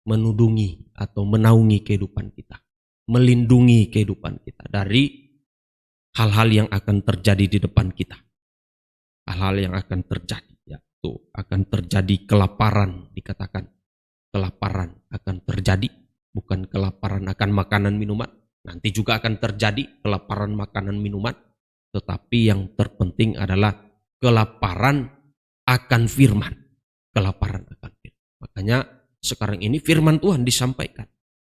menudungi atau menaungi kehidupan kita, melindungi kehidupan kita dari hal-hal yang akan terjadi di depan kita. Hal-hal yang akan terjadi, yaitu akan terjadi kelaparan, dikatakan kelaparan akan terjadi, bukan kelaparan akan makanan minuman. Nanti juga akan terjadi kelaparan makanan minuman, tetapi yang terpenting adalah kelaparan akan firman. Kelaparan akan firman. Makanya sekarang ini firman Tuhan disampaikan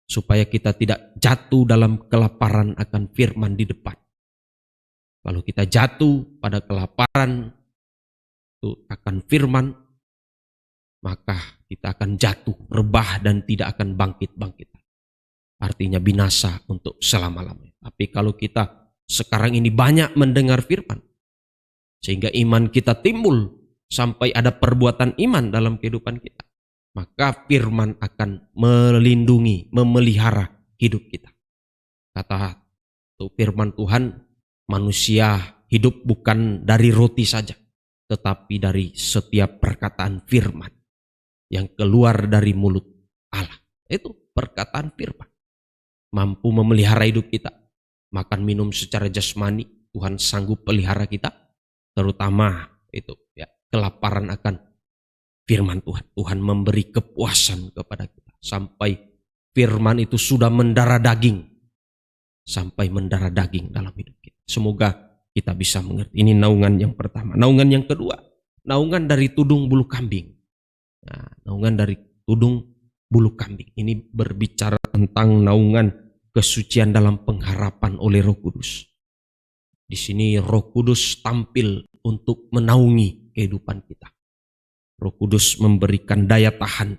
supaya kita tidak jatuh dalam kelaparan akan firman di depan. Kalau kita jatuh pada kelaparan itu akan firman, maka kita akan jatuh, rebah dan tidak akan bangkit-bangkit. Artinya binasa untuk selama-lamanya. Tapi kalau kita sekarang ini banyak mendengar firman, sehingga iman kita timbul sampai ada perbuatan iman dalam kehidupan kita, maka firman akan melindungi, memelihara hidup kita. Kata firman Tuhan, manusia hidup bukan dari roti saja, tetapi dari setiap perkataan firman yang keluar dari mulut Allah. Itu perkataan firman. Mampu memelihara hidup kita. Makan minum secara jasmani, Tuhan sanggup pelihara kita. Terutama itu ya, kelaparan akan firman Tuhan. Tuhan memberi kepuasan kepada kita. Sampai firman itu sudah mendarah daging. Sampai mendarah daging dalam hidup kita. Semoga kita bisa mengerti. Ini naungan yang pertama. Naungan yang kedua, naungan dari tudung bulu kambing. Nah, naungan dari tudung bulu kambing. Ini berbicara tentang naungan kesucian dalam pengharapan oleh Roh Kudus. Di sini Roh Kudus tampil untuk menaungi kehidupan kita. Roh Kudus memberikan daya tahan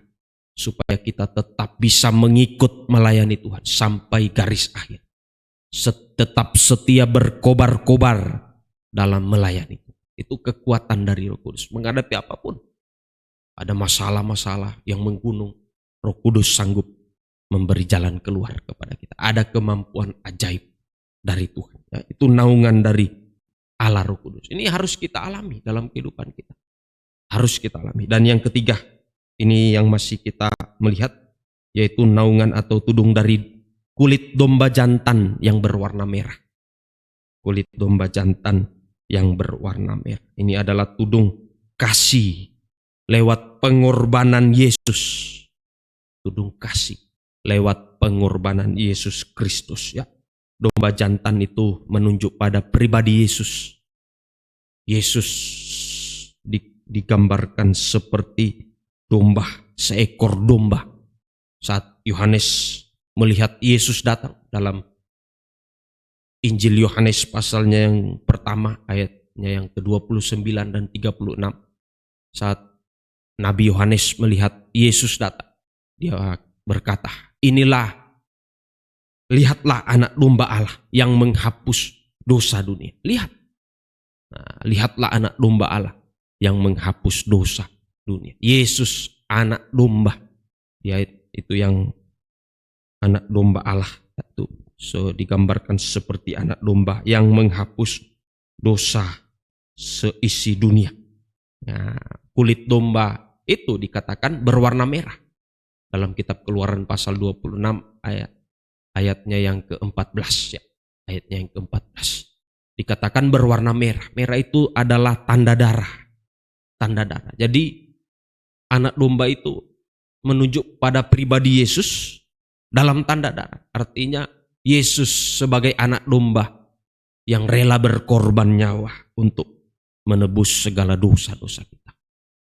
supaya kita tetap bisa mengikut melayani Tuhan sampai garis akhir. Tetap setia berkobar-kobar dalam melayani. Itu kekuatan dari Roh Kudus menghadapi apapun. Ada masalah-masalah yang menggunung, Roh Kudus sanggup memberi jalan keluar kepada kita. Ada kemampuan ajaib dari Tuhan. Ya, itu naungan dari Allah Roh Kudus. Ini harus kita alami dalam kehidupan kita. Harus kita alami. Dan yang ketiga, ini yang masih kita melihat, yaitu naungan atau tudung dari kulit domba jantan yang berwarna merah. Kulit domba jantan yang berwarna merah. Ini adalah tudung kasih lewat pengorbanan Yesus. Tudung kasih lewat pengorbanan Yesus Kristus. Ya, domba jantan itu menunjuk pada pribadi Yesus. Yesus digambarkan seperti domba, seekor domba. Saat Yohanes melihat Yesus datang dalam Injil Yohanes pasalnya yang pertama, ayatnya yang ke-29 dan 36. Saat Nabi Yohanes melihat Yesus datang, dia berkata, lihatlah anak domba Allah yang menghapus dosa dunia. Lihatlah anak domba Allah yang menghapus dosa dunia. Yesus anak domba. Ya, itu yang anak domba Allah itu digambarkan seperti anak domba yang menghapus dosa seisi dunia. Nah, kulit domba itu dikatakan berwarna merah. Dalam kitab Keluaran pasal 26 ayatnya yang ke-14 ya. Ayatnya yang ke-14. Dikatakan berwarna merah. Merah itu adalah tanda darah. Tanda darah. Jadi anak domba itu menunjuk pada pribadi Yesus dalam tanda darah. Artinya Yesus sebagai anak domba yang rela berkorban nyawa untuk menebus segala dosa-dosa kita.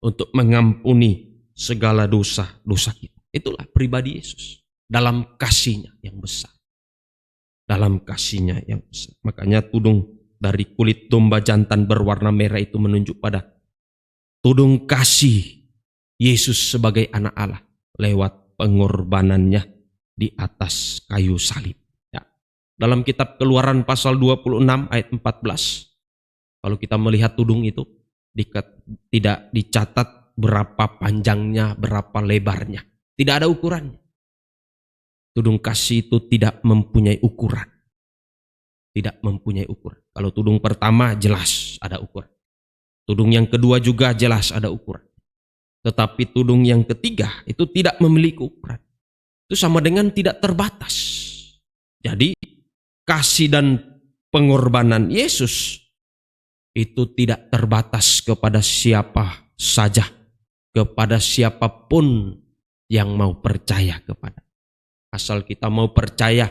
Untuk mengampuni segala dosa-dosa kita. Itulah pribadi Yesus dalam kasihnya yang besar. Dalam kasihnya yang besar. Makanya tudung dari kulit domba jantan berwarna merah itu menunjuk pada tudung kasih Yesus sebagai anak Allah lewat pengorbanannya di atas kayu salib. Ya. Dalam kitab Keluaran pasal 26 ayat 14, kalau kita melihat tudung itu, tidak dicatat berapa panjangnya, berapa lebarnya. Tidak ada ukurannya. Tudung kasih itu tidak mempunyai ukuran. Tidak mempunyai ukuran. Kalau tudung pertama jelas ada ukuran. Tudung yang kedua juga jelas ada ukuran. Tetapi tudung yang ketiga itu tidak memiliki ukuran. Itu sama dengan tidak terbatas. Jadi kasih dan pengorbanan Yesus itu tidak terbatas kepada siapa saja, kepada siapapun yang mau percaya kepada. Asal kita mau percaya,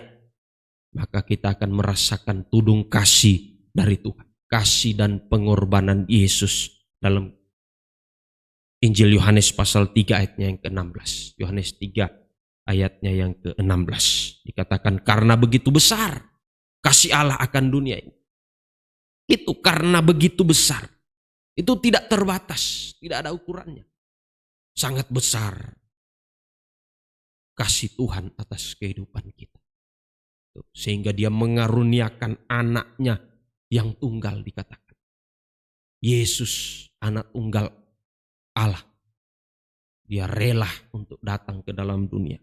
maka kita akan merasakan tudung kasih dari Tuhan. Kasih dan pengorbanan Yesus dalam Injil Yohanes pasal 3 ayatnya yang ke-16. Yohanes 3 ayatnya yang ke-16. Dikatakan karena begitu besar kasih Allah akan dunia ini. Itu karena begitu besar. Itu tidak terbatas, tidak ada ukurannya. Sangat besar kasih Tuhan atas kehidupan kita. Sehingga dia mengaruniakan anaknya yang tunggal dikatakan. Yesus anak tunggal Allah. Dia rela untuk datang ke dalam dunia.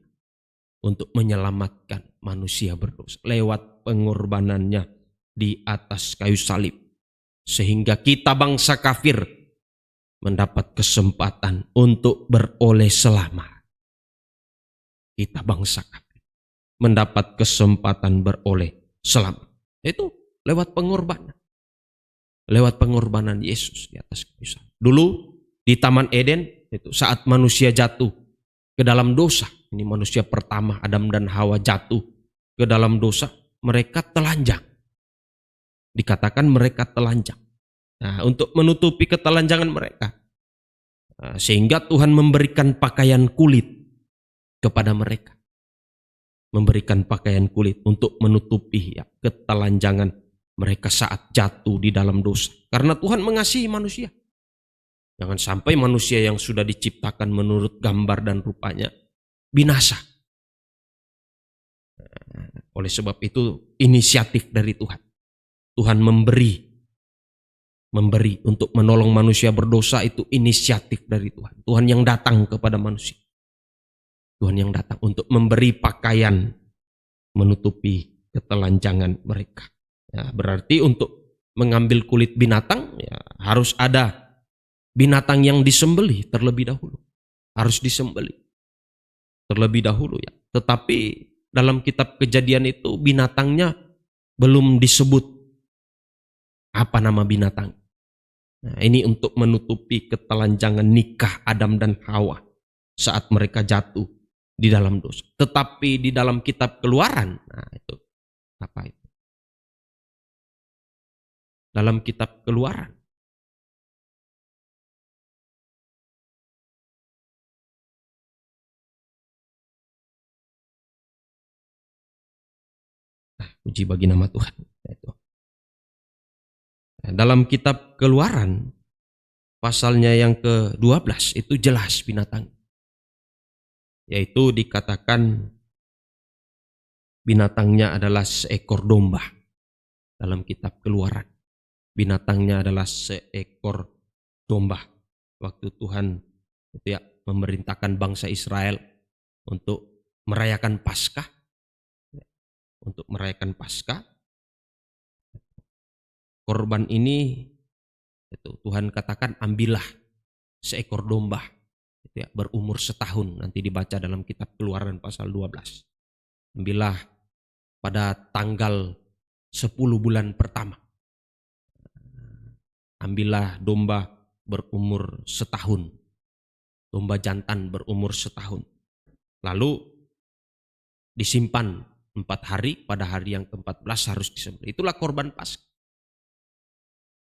Untuk menyelamatkan manusia berdosa. Lewat pengorbanannya di atas kayu salib. Sehingga kita bangsa kafir mendapat kesempatan untuk beroleh selamat. Kita bangsa kafir mendapat kesempatan beroleh selamat. Itu lewat pengorbanan. Lewat pengorbanan Yesus di atas kayu salib. Dulu di Taman Eden itu saat manusia jatuh ke dalam dosa. Ini manusia pertama Adam dan Hawa jatuh ke dalam dosa. Mereka telanjang. Dikatakan mereka telanjang. Nah, untuk menutupi ketelanjangan mereka. Sehingga Tuhan memberikan pakaian kulit kepada mereka. Memberikan pakaian kulit untuk menutupi ketelanjangan mereka saat jatuh di dalam dosa. Karena Tuhan mengasihi manusia. Jangan sampai manusia yang sudah diciptakan menurut gambar dan rupanya binasa. Oleh sebab itu inisiatif dari Tuhan. Tuhan memberi untuk menolong manusia berdosa itu inisiatif dari Tuhan. Tuhan yang datang kepada manusia. Tuhan yang datang untuk memberi pakaian menutupi ketelanjangan mereka. Ya, berarti untuk mengambil kulit binatang ya, harus ada binatang yang disembelih terlebih dahulu. Harus disembelih terlebih dahulu ya. Tetapi dalam kitab Kejadian itu binatangnya belum disebut apa nama binatang. Nah, ini untuk menutupi ketelanjangan nikah Adam dan Hawa saat mereka jatuh di dalam dosa. Tetapi di dalam kitab Keluaran, nah itu apa itu? Dalam kitab Keluaran, puji bagi nama Tuhan. Nah, dalam kitab Keluaran, pasalnya yang ke-12 itu jelas binatang. Yaitu dikatakan binatangnya adalah seekor domba. Dalam kitab Keluaran. Binatangnya adalah seekor domba. Waktu Tuhan itu ya memerintahkan bangsa Israel untuk merayakan Paskah. Untuk merayakan Paskah. Korban ini itu Tuhan katakan ambillah seekor domba itu ya, berumur setahun. Nanti dibaca dalam kitab Keluaran pasal 12. Ambillah pada tanggal 10 bulan pertama. Ambillah domba berumur setahun. Domba jantan berumur setahun. Lalu disimpan 4 hari, pada hari yang ke-14 harus disembelih. Itulah korban Paskah.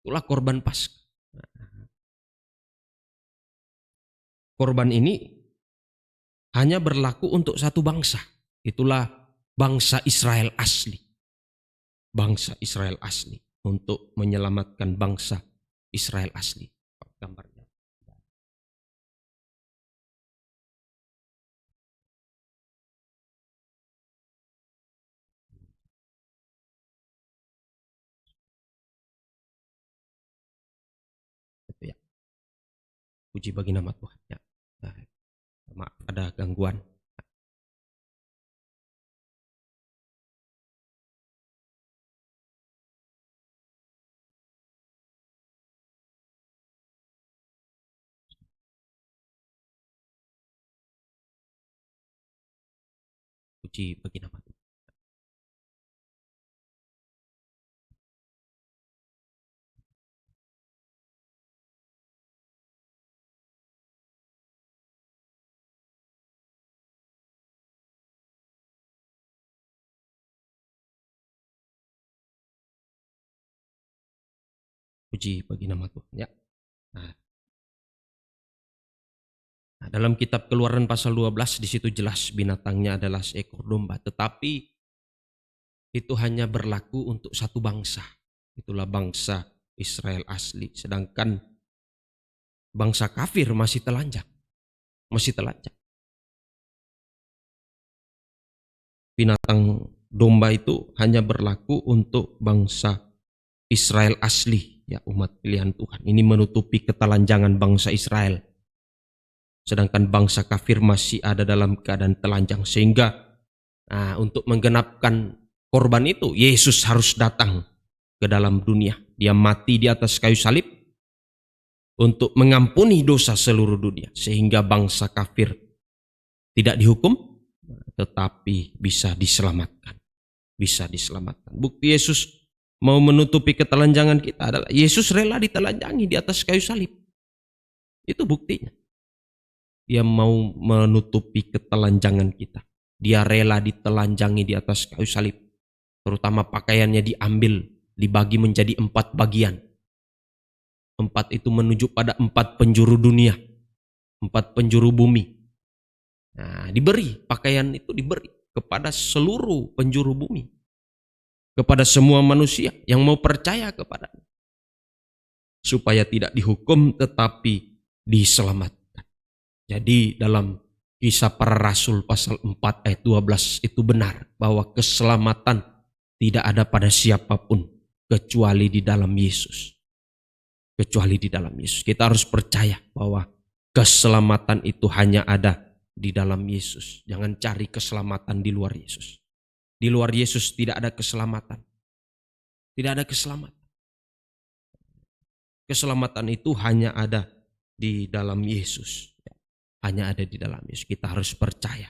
Itulah korban Paskah. Korban ini hanya berlaku untuk satu bangsa. Itulah bangsa Israel asli. Bangsa Israel asli. Untuk menyelamatkan bangsa Israel asli. Gambarnya. Itu ya. Puji bagi nama Tuhan. Ya. Nah, maaf ada gangguan. Puji bagi nama Tuhan. Puji bagi nama Tuhan. Ya. Nah, dalam kitab Keluaran pasal 12 di situ jelas binatangnya adalah seekor domba, tetapi itu hanya berlaku untuk satu bangsa. Itulah bangsa Israel asli. Sedangkan bangsa kafir masih telanjang. Masih telanjang. Binatang domba itu hanya berlaku untuk bangsa Israel asli, ya umat pilihan Tuhan. Ini menutupi ketelanjangan bangsa Israel. Sedangkan bangsa kafir masih ada dalam keadaan telanjang. Sehingga untuk menggenapkan korban itu, Yesus harus datang ke dalam dunia. Dia mati di atas kayu salib untuk mengampuni dosa seluruh dunia. Sehingga bangsa kafir tidak dihukum, tetapi bisa diselamatkan. Bisa diselamatkan. Bukti Yesus mau menutupi ketelanjangan kita adalah Yesus rela ditelanjangi di atas kayu salib. Itu buktinya. Dia mau menutupi ketelanjangan kita. Dia rela ditelanjangi di atas kayu salib. Terutama pakaiannya diambil, dibagi menjadi 4 bagian. 4 itu menuju pada 4 penjuru dunia. 4 penjuru bumi. Nah, diberi, pakaian itu diberi kepada seluruh penjuru bumi. Kepada semua manusia yang mau percaya kepadanya. Supaya tidak dihukum tetapi diselamatkan. Jadi dalam Kisah Para Rasul pasal 4 ayat 12 itu benar bahwa keselamatan tidak ada pada siapapun kecuali di dalam Yesus. Kecuali di dalam Yesus. Kita harus percaya bahwa keselamatan itu hanya ada di dalam Yesus. Jangan cari keselamatan di luar Yesus. Di luar Yesus tidak ada keselamatan. Tidak ada keselamatan. Keselamatan itu hanya ada di dalam Yesus. Hanya ada di dalam Yesus. Kita harus percaya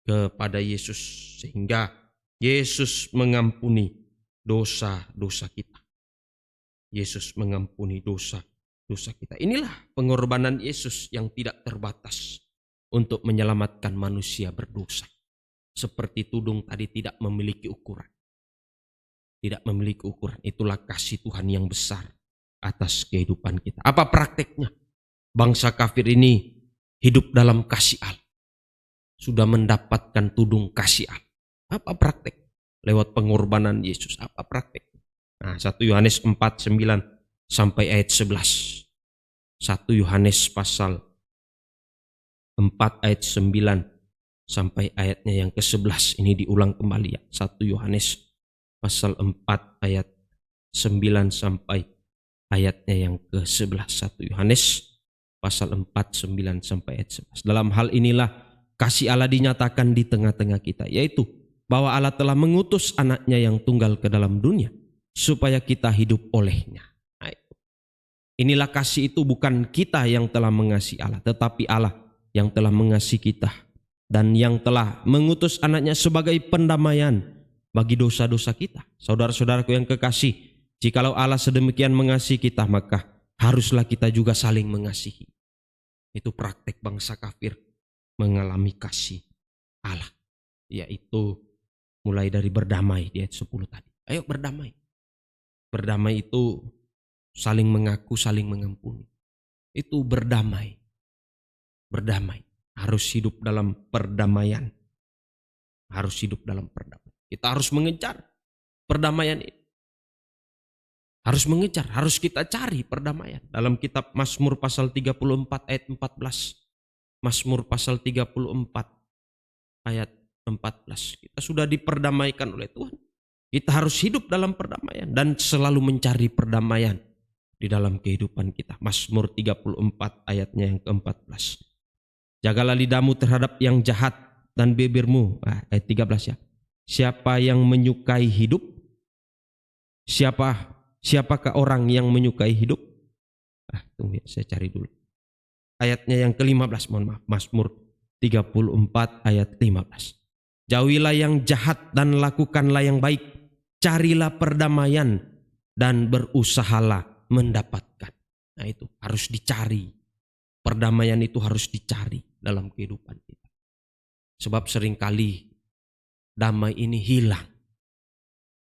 kepada Yesus sehingga Yesus mengampuni dosa-dosa kita. Yesus mengampuni dosa-dosa kita. Inilah pengorbanan Yesus yang tidak terbatas untuk menyelamatkan manusia berdosa. Seperti tudung tadi tidak memiliki ukuran. Tidak memiliki ukuran. Itulah kasih Tuhan yang besar atas kehidupan kita. Apa prakteknya? Bangsa kafir ini hidup dalam kasih Allah. Sudah mendapatkan tudung kasih Allah. Apa praktek? Lewat pengorbanan Yesus. Apa praktek? Nah, 1 Yohanes 4, 9 sampai ayat 11. 1 Yohanes pasal 4 ayat 9 sampai ayatnya yang ke-11. Ini diulang kembali ya. 1 Yohanes pasal 4 ayat 9 sampai ayatnya yang ke-11. 1 Yohanes pasal 4, 9 sampai ayat 11. Dalam hal inilah kasih Allah dinyatakan di tengah-tengah kita, yaitu bahwa Allah telah mengutus anaknya yang tunggal ke dalam dunia, supaya kita hidup olehnya. Nah, inilah kasih itu bukan kita yang telah mengasihi Allah, tetapi Allah yang telah mengasihi kita, dan yang telah mengutus anaknya sebagai pendamaian bagi dosa-dosa kita. Saudara-saudaraku yang kekasih, jikalau Allah sedemikian mengasihi kita, maka haruslah kita juga saling mengasihi. Itu praktek bangsa kafir mengalami kasih Allah. Yaitu mulai dari berdamai di ayat 10 tadi. Ayo berdamai. Berdamai itu saling mengaku, saling mengampuni. Itu berdamai. Berdamai. Harus hidup dalam perdamaian. Harus hidup dalam perdamaian. Kita harus mengejar perdamaian ini. Harus mengejar, harus kita cari perdamaian. Dalam kitab Mazmur pasal 34 ayat 14. Mazmur pasal 34 ayat 14. Kita sudah diperdamaikan oleh Tuhan. Kita harus hidup dalam perdamaian dan selalu mencari perdamaian di dalam kehidupan kita. Mazmur 34 ayatnya yang ke-14. Jagalah lidahmu terhadap yang jahat dan bibirmu. Ayat 13 ya. Siapa yang menyukai hidup? Siapakah orang yang menyukai hidup? Tunggu ya, saya cari dulu. Ayatnya yang ke-15, mohon maaf. Mazmur 34 ayat 15. Jauhilah yang jahat dan lakukanlah yang baik. Carilah perdamaian dan berusahalah mendapatkan. Nah itu harus dicari. Perdamaian itu harus dicari dalam kehidupan kita. Sebab seringkali damai ini hilang.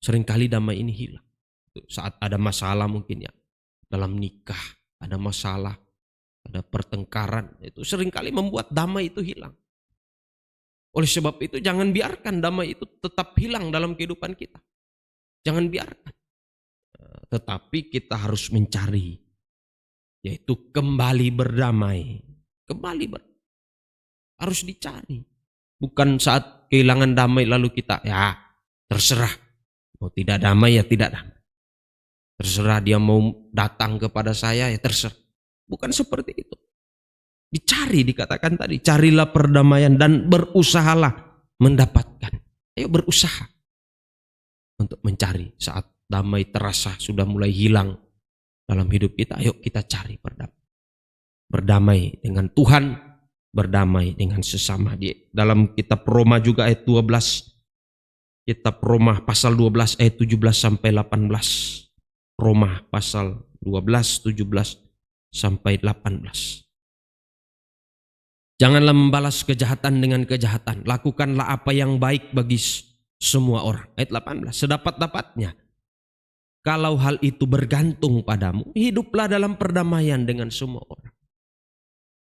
Seringkali damai ini hilang. Saat ada masalah mungkin ya. Dalam nikah ada masalah. Ada pertengkaran. Itu seringkali membuat damai itu hilang. Oleh sebab itu jangan biarkan damai itu tetap hilang dalam kehidupan kita. Jangan biarkan. Tetapi kita harus mencari. Yaitu kembali berdamai. Harus dicari. Bukan saat kehilangan damai lalu kita ya terserah. Mau tidak damai ya tidak damai. Terserah dia mau datang kepada saya ya terserah. Bukan seperti itu. Dicari, dikatakan tadi. Carilah perdamaian dan berusahalah mendapatkan. Ayo berusaha untuk mencari saat damai terasa sudah mulai hilang dalam hidup kita. Ayo kita cari berdamai. Berdamai dengan Tuhan, berdamai dengan sesama. Dalam kitab Roma juga ayat 12. Kitab Roma pasal 12 ayat 17 sampai 18. Roma pasal 12, 17 sampai 18. Janganlah membalas kejahatan dengan kejahatan. Lakukanlah apa yang baik bagi semua orang. Ayat 18. Sedapat-dapatnya. Kalau hal itu bergantung padamu, hiduplah dalam perdamaian dengan semua orang.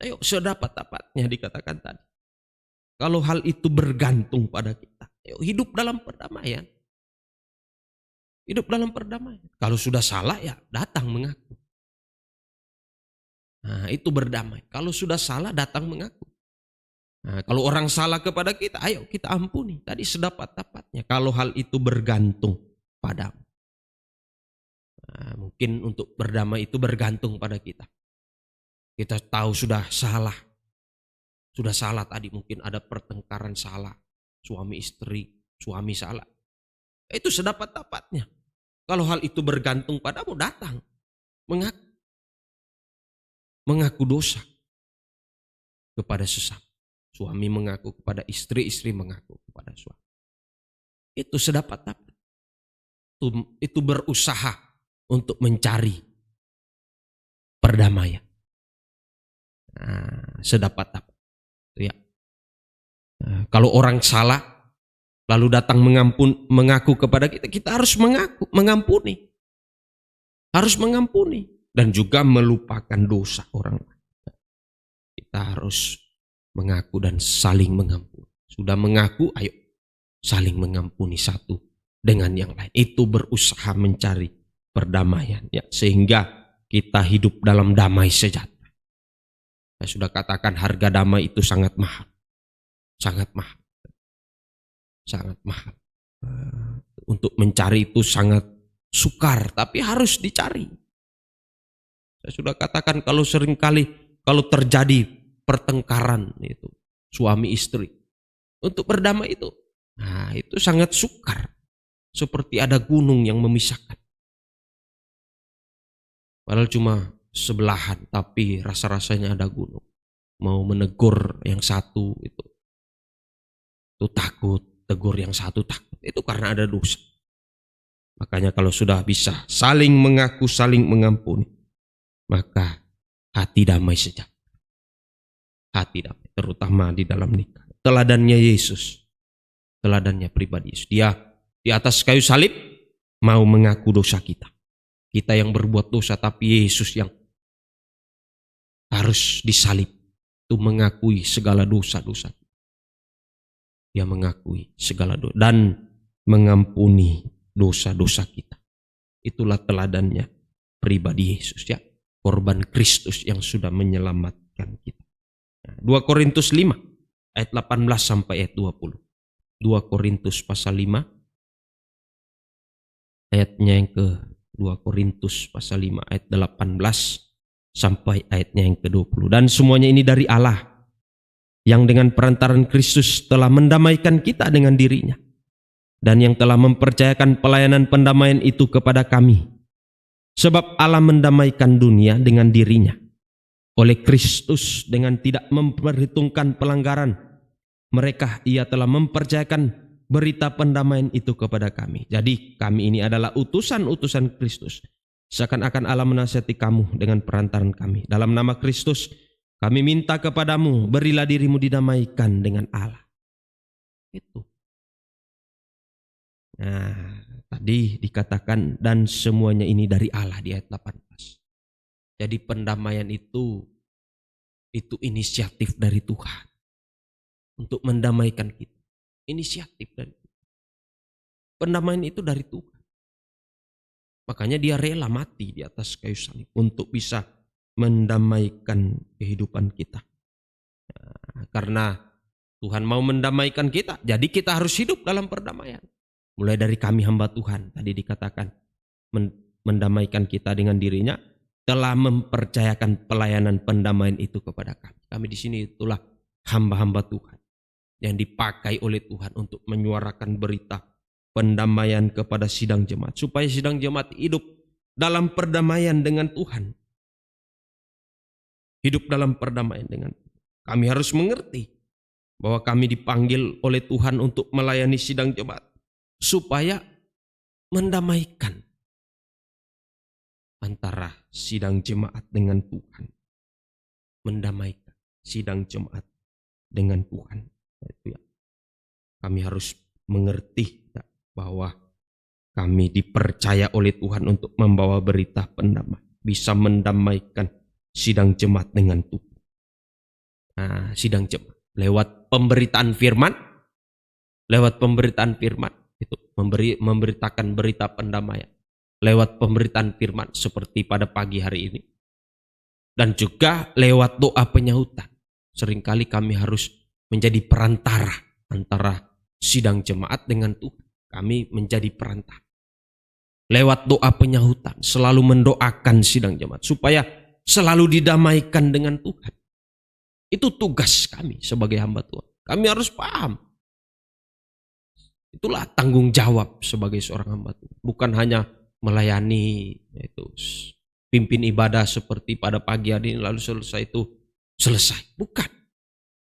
Ayo sedapat-dapatnya dikatakan tadi. Kalau hal itu bergantung pada kita, ayo hidup dalam perdamaian. Hidup dalam perdamaian. Kalau sudah salah ya datang mengaku. Nah, itu berdamai. Kalau sudah salah datang mengaku. Nah, kalau orang salah kepada kita, ayo kita ampuni. Tadi sedapat-dapatnya. Kalau hal itu bergantung padamu. Nah, mungkin untuk berdamai itu bergantung pada kita. Kita tahu sudah salah. Sudah salah tadi, mungkin ada pertengkaran salah. Suami istri, suami salah. Itu sedapat-dapatnya. Kalau hal itu bergantung padamu, datang mengaku. Mengaku dosa kepada sesama. Suami mengaku kepada istri, istri mengaku kepada suami. Itu sedapat-dapat. Itu berusaha untuk mencari perdamaian. Nah, sedapat-dapat. Ya. Nah, kalau orang salah lalu datang mengaku kepada kita, kita harus mengampuni. Harus mengampuni. Dan juga melupakan dosa orang lain. Kita harus mengaku dan saling mengampuni. Sudah mengaku, ayo saling mengampuni satu dengan yang lain. Itu berusaha mencari perdamaian. Ya, sehingga kita hidup dalam damai sejahtera. Saya sudah katakan harga damai itu sangat mahal. Sangat mahal. Sangat mahal. Untuk mencari itu sangat sukar, tapi harus dicari. Saya sudah katakan kalau terjadi pertengkaran itu suami istri untuk berdamai itu, nah itu sangat sukar, seperti ada gunung yang memisahkan. Padahal cuma sebelahan, tapi rasa-rasanya ada gunung. Mau menegur yang satu itu takut, tegur yang satu takut. Itu karena ada dosa. Makanya kalau sudah bisa saling mengaku, saling mengampuni, maka hati damai sejahtera. Hati damai, terutama di dalam nikah. Teladannya Yesus, teladannya pribadi Yesus. Dia di atas kayu salib mau mengaku dosa kita. Kita yang berbuat dosa, tapi Yesus yang harus disalib. Itu mengakui segala dosa-dosa. Dia mengakui segala dosa dan mengampuni dosa-dosa kita. Itulah teladannya pribadi Yesus ya. Korban Kristus yang sudah menyelamatkan kita. 2 Korintus 5 ayat 18 sampai ayat 20. 2 Korintus pasal 5 ayatnya yang ke 2 Korintus pasal 5 ayat 18 sampai ayatnya yang ke-20. Dan semuanya ini dari Allah yang dengan perantaran Kristus telah mendamaikan kita dengan dirinya dan yang telah mempercayakan pelayanan pendamaian itu kepada kami. Sebab Allah mendamaikan dunia dengan dirinya oleh Kristus dengan tidak memperhitungkan pelanggaran mereka ia telah mempercayakan berita pendamaian itu kepada kami. Jadi kami ini adalah utusan-utusan Kristus. Seakan-akan Allah menasihati kamu dengan perantaran kami. Dalam nama Kristus kami minta kepadamu, berilah dirimu didamaikan dengan Allah. Itu. Nah, tadi dikatakan dan semuanya ini dari Allah di ayat 18. Jadi pendamaian itu inisiatif dari Tuhan untuk mendamaikan kita. Inisiatif dari Tuhan. Pendamaian itu dari Tuhan. Makanya dia rela mati di atas kayu salib untuk bisa mendamaikan kehidupan kita. Nah, karena Tuhan mau mendamaikan kita, jadi kita harus hidup dalam perdamaian. Mulai dari kami hamba Tuhan, tadi dikatakan mendamaikan kita dengan dirinya, telah mempercayakan pelayanan pendamaian itu kepada kami. Kami di sini itulah hamba-hamba Tuhan yang dipakai oleh Tuhan untuk menyuarakan berita pendamaian kepada sidang jemaat, supaya sidang jemaat hidup dalam perdamaian dengan Tuhan. Hidup dalam perdamaian dengan Tuhan. Kami harus mengerti bahwa kami dipanggil oleh Tuhan untuk melayani sidang jemaat, supaya mendamaikan antara sidang jemaat dengan Tuhan. Mendamaikan sidang jemaat dengan Tuhan. Itu ya. Kami harus mengerti ya, bahwa kami dipercaya oleh Tuhan untuk membawa berita pendamaian, bisa mendamaikan sidang jemaat dengan Tuhan. Nah, sidang jemaat lewat pemberitaan firman, itu memberitakan berita pendamaian lewat pemberitaan firman seperti pada pagi hari ini, dan juga lewat doa penyahutan. Seringkali kami harus menjadi perantara antara sidang jemaat dengan Tuhan. Kami menjadi perantara. Lewat doa penyahutan, selalu mendoakan sidang jemaat supaya selalu didamaikan dengan Tuhan. Itu tugas kami sebagai hamba Tuhan. Kami harus paham. Itulah tanggung jawab sebagai seorang hamba Tuhan. Bukan hanya melayani, yaitu pimpin ibadah seperti pada pagi hari ini lalu selesai itu selesai. Bukan.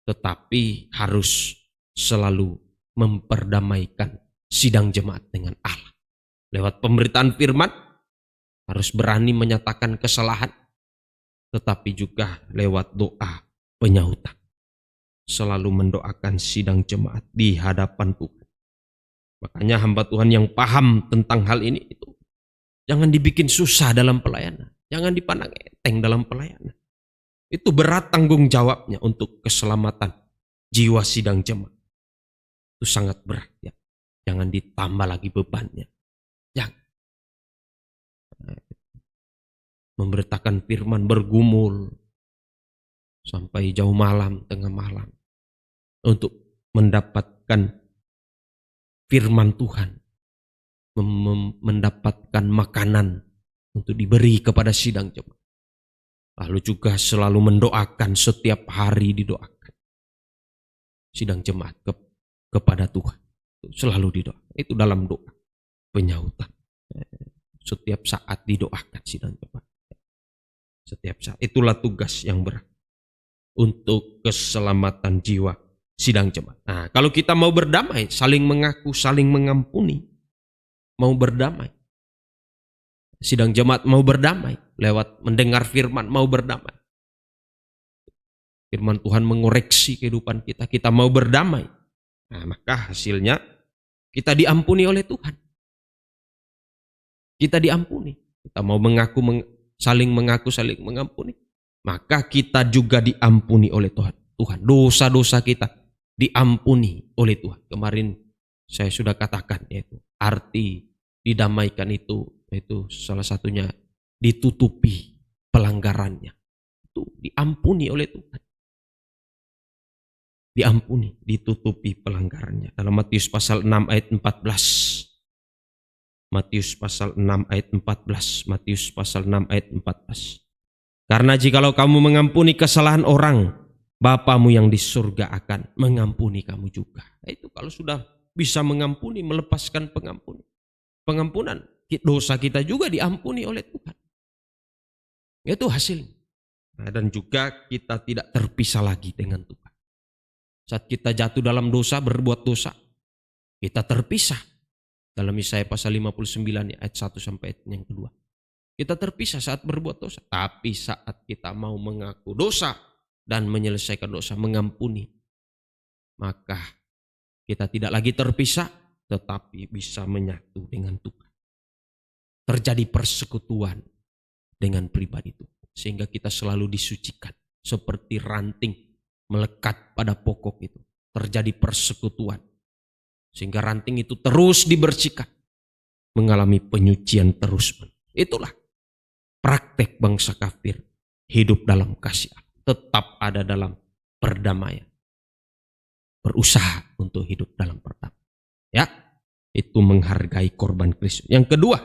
Tetapi harus selalu memperdamaikan sidang jemaat dengan Allah. Lewat pemberitaan firman, harus berani menyatakan kesalahan, tetapi juga lewat doa penyahutan. Selalu mendoakan sidang jemaat di hadapan Tuhan. Makanya hamba Tuhan yang paham tentang hal ini itu jangan dibikin susah dalam pelayanan. Jangan dipandang enteng dalam pelayanan. Itu berat tanggung jawabnya untuk keselamatan jiwa sidang jemaat. Itu sangat berat ya. Jangan ditambah lagi bebannya. Jangan. Memberitakan firman bergumul sampai jauh malam, tengah malam, untuk mendapatkan firman Tuhan, mendapatkan makanan untuk diberi kepada sidang jemaat. Lalu juga selalu mendoakan, setiap hari didoakan sidang jemaat kepada Tuhan. Selalu didoakan. Itu dalam doa penyahutan. Setiap saat didoakan sidang jemaat. Setiap saat. Itulah tugas yang berat untuk keselamatan jiwa sidang jemaat. Nah, kalau kita mau berdamai, saling mengaku, saling mengampuni, mau berdamai. Sidang jemaat mau berdamai lewat mendengar firman, mau berdamai. Firman Tuhan mengoreksi kehidupan kita, kita mau berdamai. Nah, maka hasilnya kita diampuni oleh Tuhan. Kita diampuni. Kita mau saling mengaku, saling mengampuni. Maka kita juga diampuni oleh Tuhan. Dosa-dosa kita diampuni oleh Tuhan. Kemarin saya sudah katakan, yaitu arti didamaikan itu salah satunya ditutupi pelanggarannya. Itu diampuni oleh Tuhan. Diampuni, ditutupi pelanggarannya. Dalam Matius pasal 6 ayat 14. Matius pasal 6 ayat 14. Matius pasal 6 ayat 14. Karena jikalau kamu mengampuni kesalahan orang, Bapamu yang di surga akan mengampuni kamu juga. Itu kalau sudah bisa mengampuni, melepaskan pengampunan, dosa kita juga diampuni oleh Tuhan. Itu hasil. Nah, dan juga kita tidak terpisah lagi dengan Tuhan. Saat kita jatuh dalam dosa, berbuat dosa, kita terpisah. Dalam Yesaya pasal 59 ayat 1 sampai ayat yang kedua. Kita terpisah saat berbuat dosa. Tapi saat kita mau mengaku dosa dan menyelesaikan dosa, mengampuni, maka kita tidak lagi terpisah, tetapi bisa menyatu dengan Tuhan. Terjadi persekutuan dengan pribadi itu. Sehingga kita selalu disucikan. Seperti ranting melekat pada pokok itu. Terjadi persekutuan. Sehingga ranting itu terus dibersihkan. Mengalami penyucian terus. Itulah praktek bangsa kafir hidup dalam kasih Allah. Tetap ada dalam perdamaian. Berusaha untuk hidup dalam perdamaian. Ya, itu menghargai korban Kristus. Yang kedua,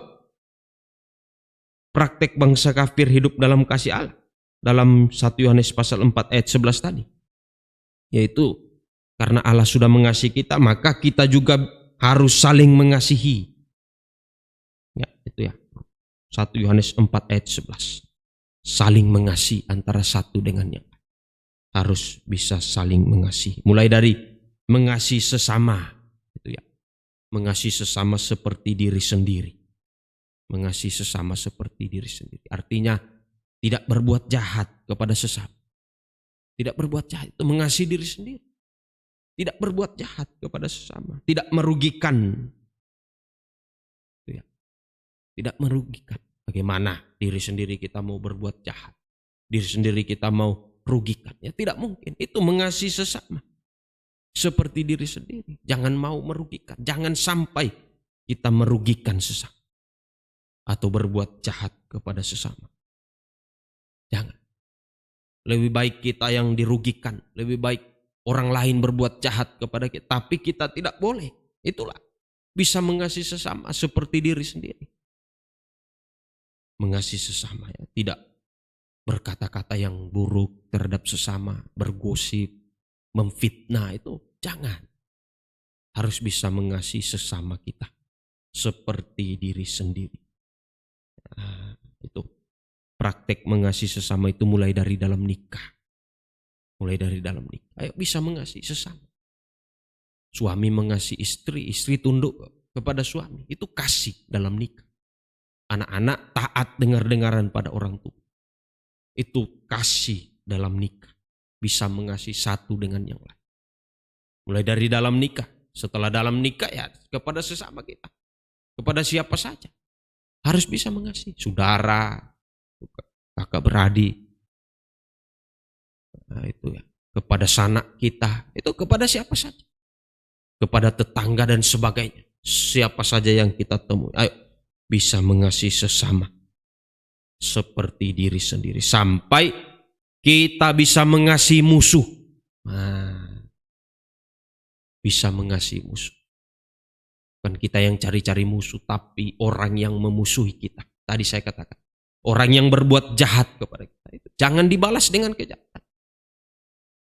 praktek bangsa kafir hidup dalam kasih Allah. Dalam 1 Yohanes pasal 4 ayat 11 tadi. Yaitu karena Allah sudah mengasihi kita, maka kita juga harus saling mengasihi. Ya, itu ya. 1 Yohanes 4 ayat 11. Saling mengasihi antara satu dengan yang lain. Harus bisa saling mengasihi. Mulai dari mengasihi sesama. Itu ya. Mengasihi sesama seperti diri sendiri. Mengasihi sesama seperti diri sendiri. Artinya tidak berbuat jahat kepada sesama. Tidak berbuat jahat itu mengasihi diri sendiri. Tidak berbuat jahat kepada sesama. Tidak merugikan. Tidak merugikan. Bagaimana diri sendiri kita mau berbuat jahat? Diri sendiri kita mau rugikan? Ya tidak mungkin. Itu mengasihi sesama. Seperti diri sendiri. Jangan mau merugikan. Jangan sampai kita merugikan sesama. Atau berbuat jahat kepada sesama. Jangan. Lebih baik kita yang dirugikan. Lebih baik orang lain berbuat jahat kepada kita. Tapi kita tidak boleh. Itulah. Bisa mengasihi sesama seperti diri sendiri. Mengasihi sesama. Ya. Tidak berkata-kata yang buruk terhadap sesama. Bergosip. Memfitnah itu. Jangan. Harus bisa mengasihi sesama kita. Seperti diri sendiri. Nah, itu. Praktek mengasihi sesama itu mulai dari dalam nikah. Mulai dari dalam nikah. Ayo bisa mengasihi sesama. Suami mengasihi istri, istri tunduk kepada suami. Itu kasih dalam nikah. Anak-anak taat dengar-dengaran pada orang tua. Itu kasih dalam nikah. Bisa mengasihi satu dengan yang lain. Mulai dari dalam nikah. Setelah dalam nikah ya kepada sesama kita. Kepada siapa saja. Harus bisa mengasihi. Saudara, kakak beradik, nah, itu ya, kepada sanak kita, itu kepada siapa saja, kepada tetangga dan sebagainya, siapa saja yang kita temui, ayo bisa mengasihi sesama seperti diri sendiri sampai kita bisa mengasihi musuh. Nah, bisa mengasihi musuh, bukan kita yang cari-cari musuh, tapi orang yang memusuhi kita. Tadi saya katakan. Orang yang berbuat jahat kepada kita itu jangan dibalas dengan kejahatan.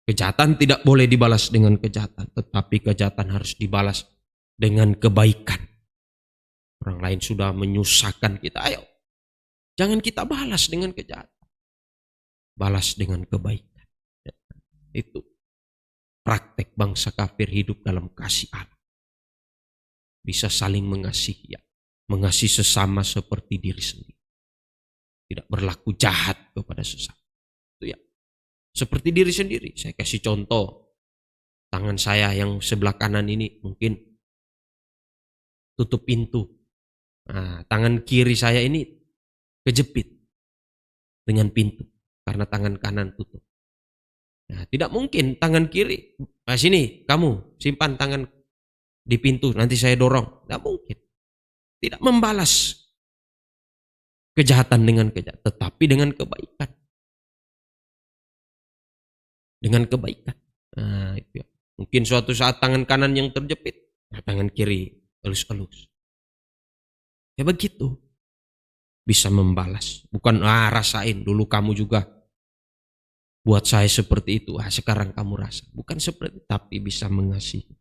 Kejahatan tidak boleh dibalas dengan kejahatan, tetapi kejahatan harus dibalas dengan kebaikan. Orang lain sudah menyusahkan kita, ayo jangan kita balas dengan kejahatan. Balas dengan kebaikan. Itu praktek bangsa kafir hidup dalam kasih Allah. Bisa saling mengasihi, ya. Mengasihi sesama seperti diri sendiri. Tidak berlaku jahat kepada sesama. Itu ya. Seperti diri sendiri. Saya kasih contoh. Tangan saya yang sebelah kanan ini mungkin tutup pintu. Nah, tangan kiri saya ini kejepit dengan pintu. Karena tangan kanan tutup. Nah, tidak mungkin tangan kiri. Nah, sini kamu simpan tangan di pintu. Nanti saya dorong. Tidak mungkin. Tidak membalas kejahatan dengan kejahatan, tetapi dengan kebaikan. Dengan kebaikan. Nah, itu ya. Mungkin suatu saat tangan kanan yang terjepit, nah, tangan kiri elus-elus. Ya begitu. Bisa membalas. Bukan rasain dulu kamu juga buat saya seperti itu. Sekarang kamu rasa. Bukan seperti itu, tapi bisa mengasihi.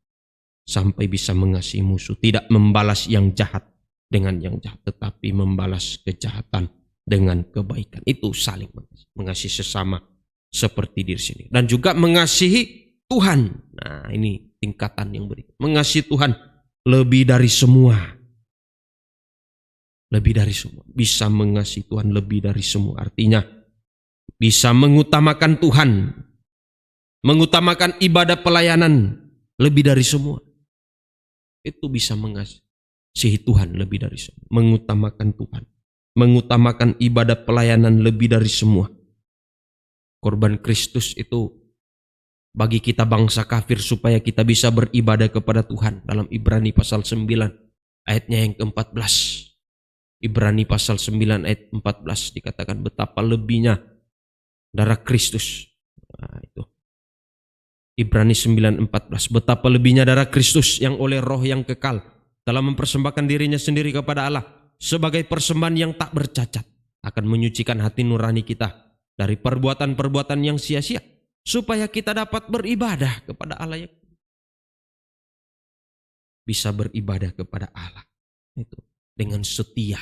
Sampai bisa mengasihi musuh. Tidak membalas yang jahat dengan yang jahat, tetapi membalas kejahatan dengan kebaikan. Itu saling mengasihi sesama seperti diri sendiri. Dan juga mengasihi Tuhan. Nah, ini tingkatan yang berikut. Mengasihi Tuhan lebih dari semua. Lebih dari semua. Bisa mengasihi Tuhan lebih dari semua. Artinya bisa mengutamakan Tuhan. Mengutamakan ibadah pelayanan lebih dari semua. Itu bisa mengasihi Tuhan lebih dari semua. Mengutamakan Tuhan. Mengutamakan ibadah pelayanan lebih dari semua. Korban Kristus itu bagi kita bangsa kafir supaya kita bisa beribadah kepada Tuhan. Dalam Ibrani pasal 9 ayatnya yang ke-14. Ibrani pasal 9 ayat 14 dikatakan betapa lebihnya darah Kristus. Nah, itu. Ibrani 9:14. Betapa lebihnya darah Kristus yang oleh roh yang kekal telah mempersembahkan dirinya sendiri kepada Allah sebagai persembahan yang tak bercacat, akan menyucikan hati nurani kita dari perbuatan-perbuatan yang sia-sia, supaya kita dapat beribadah kepada Allah yang bisa beribadah kepada Allah itu dengan setia.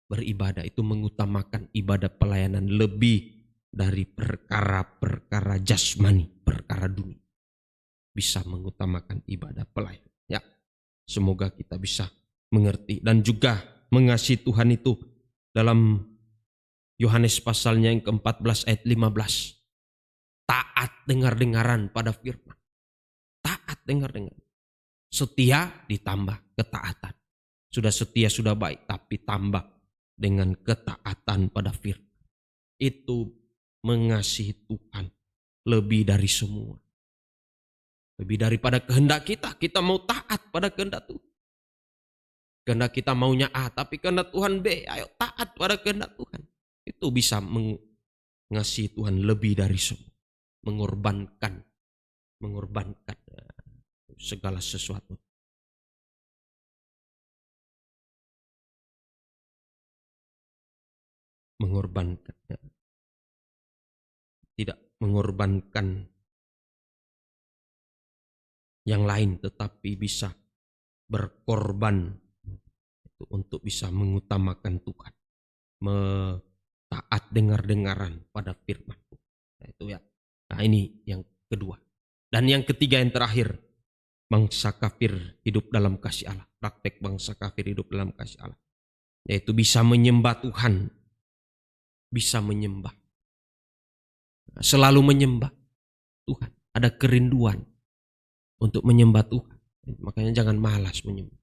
Beribadah itu mengutamakan ibadah pelayanan lebih dari perkara-perkara jasmani, perkara dunia. Bisa mengutamakan ibadah pelayanan. Ya, semoga kita bisa mengerti dan juga mengasihi Tuhan itu dalam Yohanes pasalnya yang ke-14 ayat 15. Taat dengar-dengaran pada firman. Taat dengar-dengaran. Setia ditambah ketaatan. Sudah setia, sudah baik, tapi tambah dengan ketaatan pada firman. Itu mengasihi Tuhan lebih dari semua. Lebih daripada kehendak kita. Kita mau taat pada kehendak Tuhan. Kehendak kita maunya A, tapi kehendak Tuhan B. Ayo taat pada kehendak Tuhan. Itu bisa mengasihi Tuhan lebih dari semua. Mengorbankan segala sesuatu. Mengorbankan. Tidak mengorbankan yang lain, tetapi bisa berkorban itu untuk bisa mengutamakan Tuhan. Taat dengar-dengaran pada firman. Nah, itu ya. Nah, ini yang kedua. Dan yang ketiga, yang terakhir, bangsa kafir hidup dalam kasih Allah. Praktek bangsa kafir hidup dalam kasih Allah. Yaitu bisa menyembah Tuhan. Bisa menyembah. Selalu menyembah Tuhan. Ada kerinduan untuk menyembah Tuhan. Makanya jangan malas menyembah.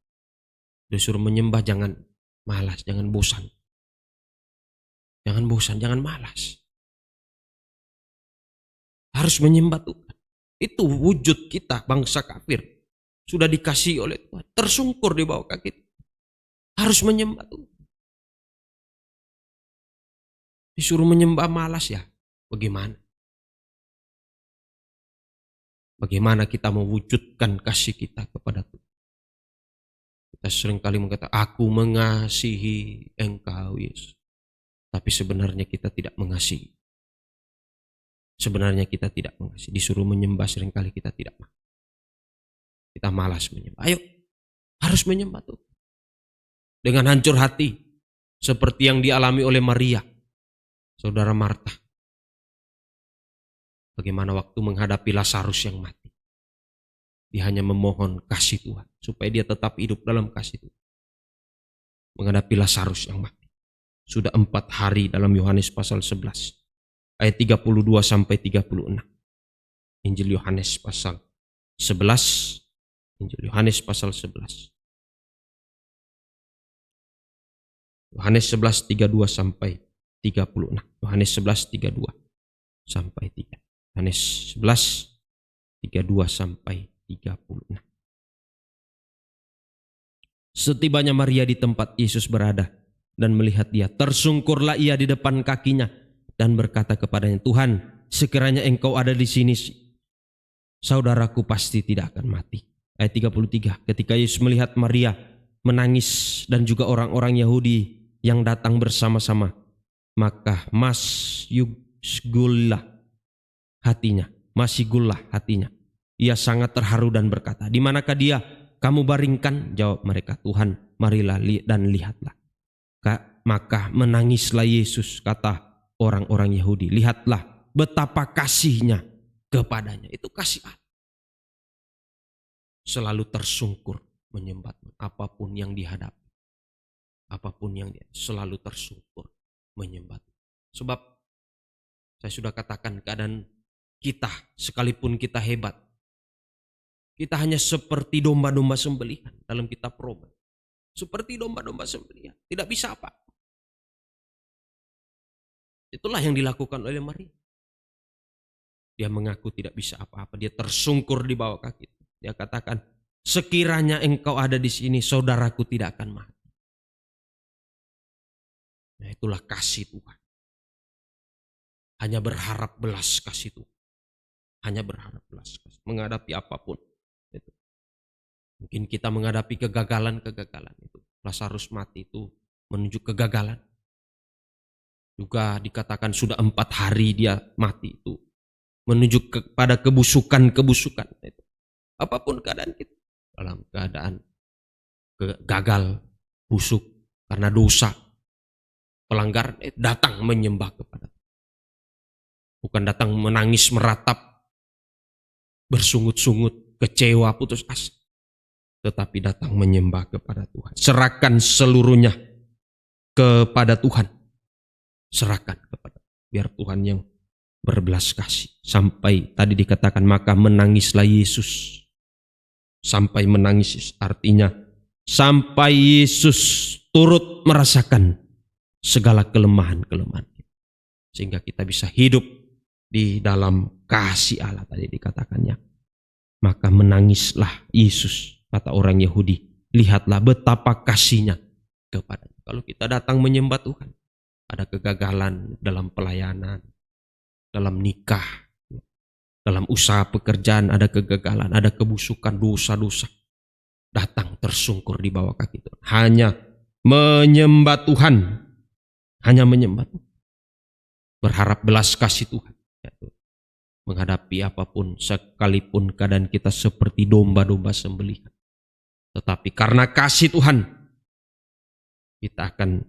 Disuruh menyembah jangan malas, jangan bosan. Jangan bosan, jangan malas. Harus menyembah Tuhan. Itu wujud kita bangsa kafir. Sudah dikasih oleh Tuhan. Tersungkur di bawah kaki. Harus menyembah Tuhan. Disuruh menyembah malas ya. Bagaimana? Bagaimana kita mewujudkan kasih kita kepada Tuhan? Kita seringkali mengatakan, aku mengasihi Engkau Yesus. Tapi sebenarnya kita tidak mengasihi. Sebenarnya kita tidak mengasihi. Disuruh menyembah seringkali kita tidak mau. Kita malas menyembah. Ayo, harus menyembah Tuhan. Dengan hancur hati. Seperti yang dialami oleh Maria. Saudara Marta. Bagaimana waktu menghadapi Lazarus yang mati. Dia hanya memohon kasih Tuhan. Supaya dia tetap hidup dalam kasih Tuhan. Menghadapi Lazarus yang mati. Sudah 4 hari dalam Yohanes pasal 11. Ayat 32 sampai 36. Injil Yohanes pasal 11. Injil Yohanes pasal 11. Yohanes 11, 32 sampai 36. Yohanes 11, 32 sampai 3. Yohanes 11, 32 sampai 36. Setibanya Maria di tempat Yesus berada dan melihat dia, tersungkurlah ia di depan kakinya dan berkata kepadanya, Tuhan, sekiranya Engkau ada di sini, saudaraku pasti tidak akan mati. Ayat 33, ketika Yesus melihat Maria menangis dan juga orang-orang Yahudi yang datang bersama-sama, maka masih gullah hatinya. Ia sangat terharu dan berkata, di manakah dia? Kamu baringkan? Jawab mereka, Tuhan, marilah dan lihatlah. Maka menangislah Yesus, kata orang-orang Yahudi, lihatlah betapa kasihnya kepadanya. Itu kasih Allah. Selalu tersungkur menyembah Tuhan. Apapun yang dihadapi. Apapun yang dia selalu tersungkur menyembah Tuhan. Sebab saya sudah katakan keadaan kita sekalipun kita hebat. Kita hanya seperti domba-domba sembelihan dalam kitab Roma. Seperti domba-domba sembelihan. Tidak bisa apa. Itulah yang dilakukan oleh Maria. Dia mengaku tidak bisa apa-apa. Dia tersungkur di bawah kaki. Dia katakan, sekiranya engkau ada di sini, saudaraku tidak akan mati. Nah, itulah kasih Tuhan. Hanya berharap belas kasih Tuhan. Hanya berharap belas kasih. Menghadapi apapun. Itu. Mungkin kita menghadapi kegagalan-kegagalan itu. Lazarus mati itu menunjuk kegagalan. Juga dikatakan sudah 4 hari dia mati itu. Menunjuk kepada kebusukan-kebusukan. Itu. Apapun keadaan kita. Dalam keadaan gagal, busuk, karena dosa. Pelanggaran datang menyembah kepada Tuhan. Bukan datang menangis, meratap, bersungut-sungut, kecewa, putus asa. Tetapi datang menyembah kepada Tuhan. Serahkan seluruhnya kepada Tuhan. Serahkan kepada biar Tuhan yang berbelas kasih. Sampai tadi dikatakan maka menangislah Yesus. Sampai menangis artinya sampai Yesus turut merasakan segala kelemahan-kelemahan kita. Sehingga kita bisa hidup di dalam kasih Allah tadi dikatakannya. Maka menangislah Yesus, kata orang Yahudi. Lihatlah betapa kasihnya kepadanya. Kalau kita datang menyembah Tuhan, ada kegagalan dalam pelayanan, dalam nikah, dalam usaha pekerjaan ada kegagalan, ada kebusukan, dosa-dosa. Datang tersungkur di bawah kaki Tuhan. Hanya menyembah Tuhan. Hanya menyembah Tuhan. Berharap belas kasih Tuhan. Menghadapi apapun, sekalipun keadaan kita seperti domba-domba sembelihan. Tetapi karena kasih Tuhan, kita akan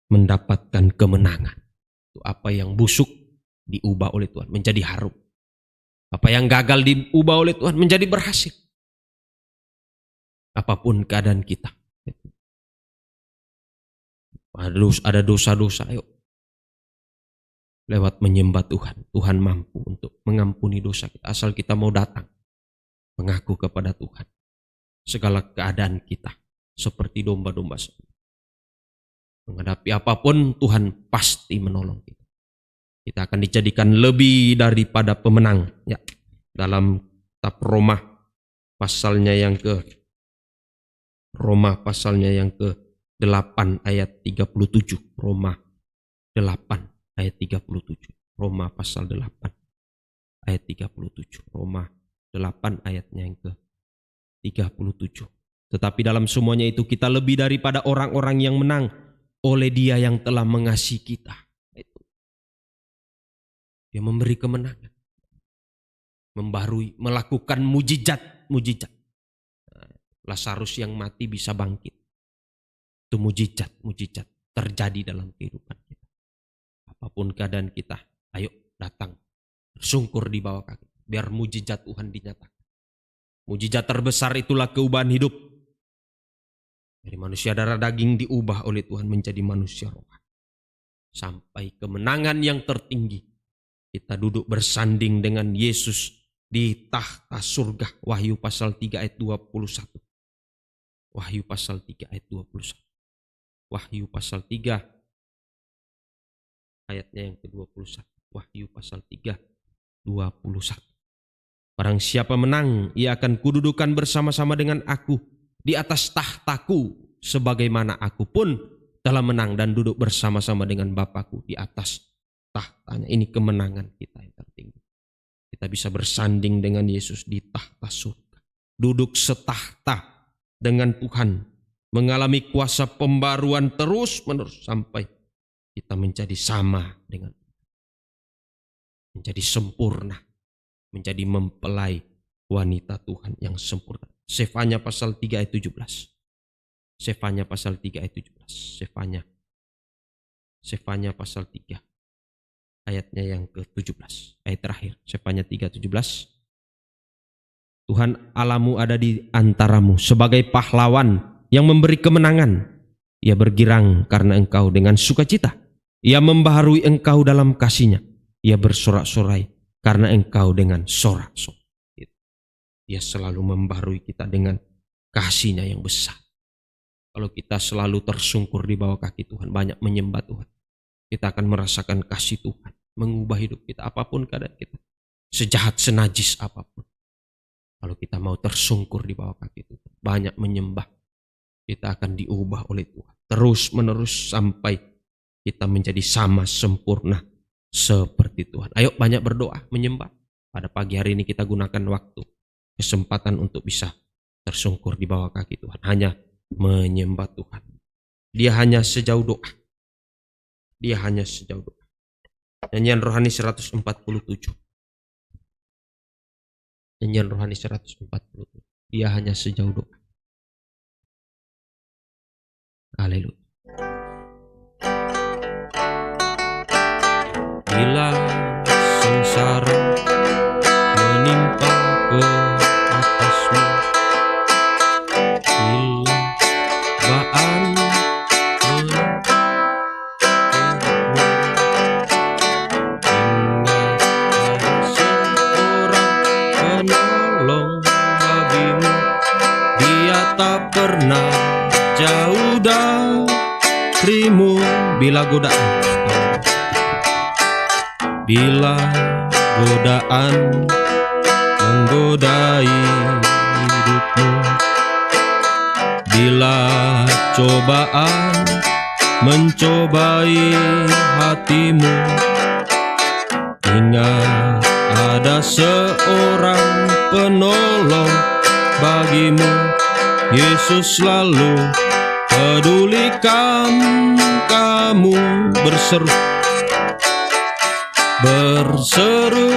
mendapatkan kemenangan. Itu apa yang busuk diubah oleh Tuhan menjadi harum. Apa yang gagal diubah oleh Tuhan menjadi berhasil. Apapun keadaan kita. Ada dosa-dosa, ayo. Lewat menyembah Tuhan. Tuhan mampu untuk mengampuni dosa kita. Asal kita mau datang. Mengaku kepada Tuhan. Segala keadaan kita. Seperti domba-domba. Menghadapi apapun Tuhan pasti menolong kita. Kita akan dijadikan lebih daripada pemenang. Ya, dalam kitab Roma pasalnya yang ke-8 ayat 37. Roma 8 ayat 37. Roma pasal 8 ayat 37. Roma 8 ayatnya yang ke-37. Tetapi dalam semuanya itu kita lebih daripada orang-orang yang menang oleh Dia yang telah mengasihi kita. Dia memberi kemenangan. Membarui, melakukan mujizat. Lazarus yang mati bisa bangkit. Itu mujizat terjadi dalam kehidupan kita. Apapun keadaan kita, ayo datang. Sungkur di bawah kaki. Biar mujizat Tuhan dinyatakan. Mujizat terbesar itulah keubahan hidup. Dari manusia darah daging diubah oleh Tuhan menjadi manusia rohani. Sampai kemenangan yang tertinggi. Kita duduk bersanding dengan Yesus di tahta surga. Wahyu pasal 3 ayat 21. Wahyu pasal 3 ayat 21. Wahyu pasal 3 ayatnya yang ke-21. Wahyu pasal 3 21. Barang siapa menang, ia akan kududukan bersama-sama dengan aku di atas tahtaku, sebagaimana aku pun telah menang dan duduk bersama-sama dengan Bapakku di atas tahtanya. Ini kemenangan kita yang tertinggi. Kita bisa bersanding dengan Yesus di tahta surga. Duduk setahta dengan Tuhan. Mengalami kuasa pembaruan terus menerus sampai kita menjadi sama dengan Tuhan. Menjadi sempurna. Menjadi mempelai wanita Tuhan yang sempurna. Sefanya pasal 3 ayat 17. Sefanya pasal 3 ayat 17. Sefanya pasal 3. ayatnya yang ke-17, ayat terakhir, Sefanya 3:17. Tuhan Allahmu ada di antaramu sebagai pahlawan yang memberi kemenangan. Ia bergirang karena engkau dengan sukacita. Ia membaharui engkau dalam kasih-Nya. Ia bersorak-sorai karena engkau dengan sorak-sorai. Dia selalu membaharui kita dengan kasih-Nya yang besar. Kalau kita selalu tersungkur di bawah kaki Tuhan, banyak menyembah Tuhan, kita akan merasakan kasih Tuhan mengubah hidup kita, apapun keadaan kita, sejahat senajis apapun. Kalau kita mau tersungkur di bawah kaki Tuhan, banyak menyembah, kita akan diubah oleh Tuhan terus menerus sampai kita menjadi sama sempurna seperti Tuhan. Ayo banyak berdoa, menyembah. Pada pagi hari ini kita gunakan waktu, kesempatan untuk bisa tersungkur di bawah kaki Tuhan, hanya menyembah Tuhan. Dia hanya sejauh doa. Dia hanya sejauh doa. Nyanyian rohani 147. Nyanyian rohani 147. Dia hanya sejauh doa. Haleluya. Bila sengsara menimpa ke atasmu, bila baan tak pernah jauh darimu. Bila godaan menggodai hidupmu, bila cobaan mencobai hatimu, ingat ada seorang penolong bagimu. Yesus selalu pedulikan kamu. Berseru,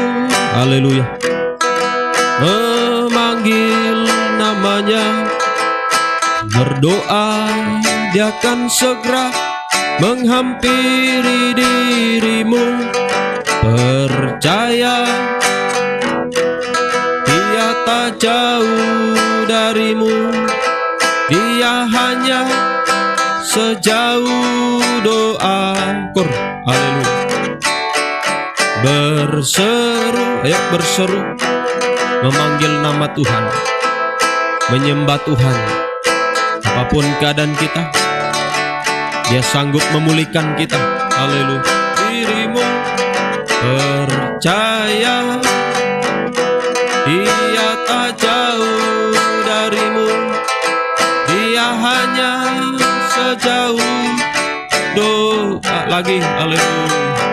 haleluya, memanggil namanya, berdoa, Dia akan segera menghampiri dirimu. Percaya, Dia tak jauh darimu. Dia hanya sejauh doa. Haleluya. Berseru, ayo berseru, memanggil nama Tuhan, menyembah Tuhan. Apapun keadaan kita, Dia sanggup memulihkan kita. Haleluya. Dirimu percaya, Dia tak jauh darimu. Dia hanya sejauh doa. Lagi, haleluya.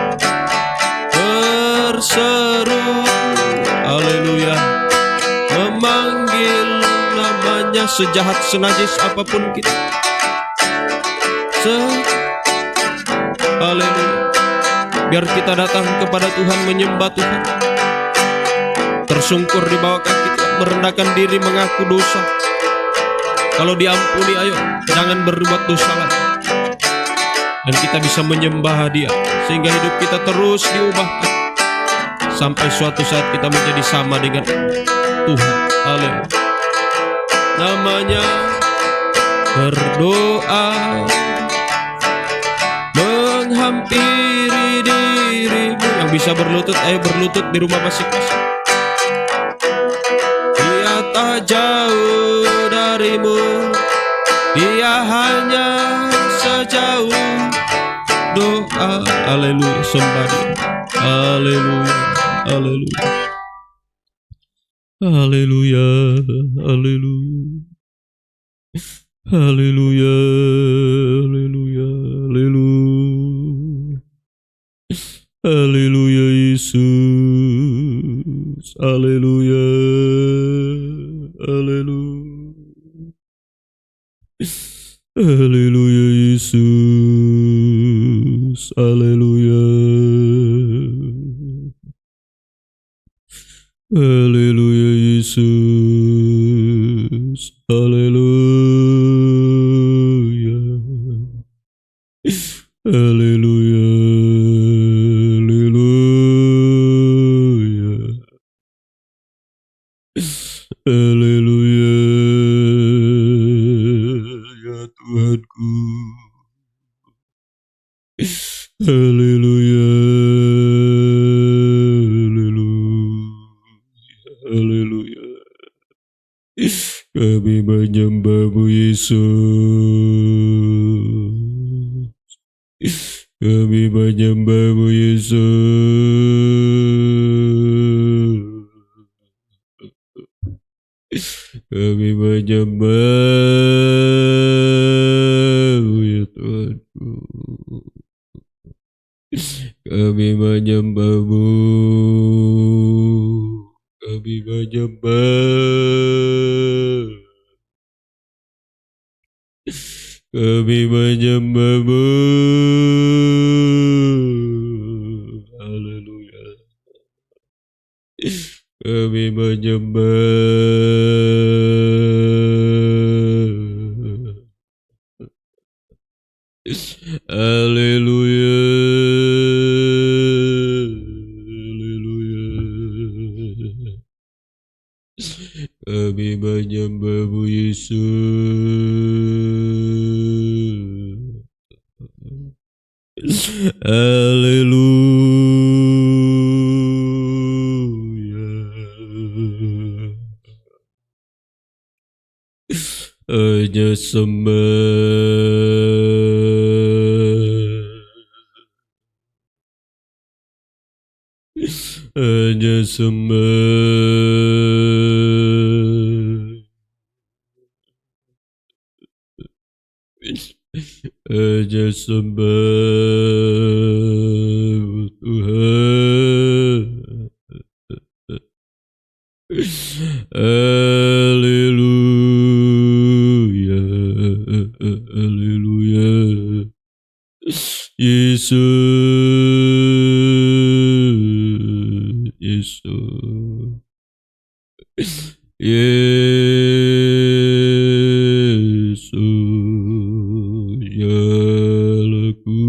Berseru, haleluya, memanggil namanya, sejahat senajis apapun kita. Haleluya. Biar kita datang kepada Tuhan, menyembah Tuhan, tersungkur di bawah kaki Tuhan, merendahkan diri, mengaku dosa. Kalau diampuni, ayo jangan berbuat dosa lagi. Dan kita bisa menyembah Dia, sehingga hidup kita terus diubahkan sampai suatu saat kita menjadi sama dengan Tuhan. Haleluya. Namanya berdoa, menghampiri dirimu. Yang bisa berlutut, ayo berlutut di rumah masing-masing. Dia tak jauh darimu. Dia hanya sejauh doa. Haleluya, sembah Dia. Haleluya, haleluya, haleluya, haleluya, haleluya, haleluya, haleluya, haleluya Yesus, haleluya, haleluya, haleluya Yesus, haleluya, haleluya Yesus, haleluya, haleluya, haleluya. ya Tuhanku. Haleluya, haleluya, haleluya. Kami menyembah-Mu Yesus. Kami menyembah-Mu Yesus. Kami menyembah-Mu ya Tuhanku. Kami menyembah-Mu. Kami menyembah. Kami menyembah-Mu. Haleluya. Kami menyembah. Haleluya. Haleluya. Kami menyembah-Mu Yesus. Haleluya. Hanya sembah, hanya sembah, hanya sembah Tuhan. Haleluya, haleluya. Yesus, Yesus, Yesus, ya laku,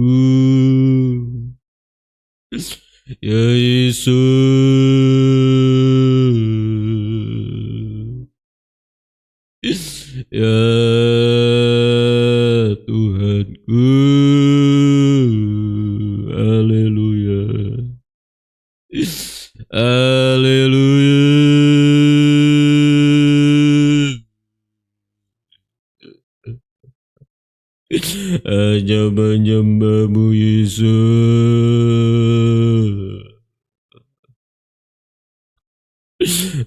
ya Yesus, ya Tuhanku. Haleluya, haleluya. Hanya menyembah-Mu Yesus.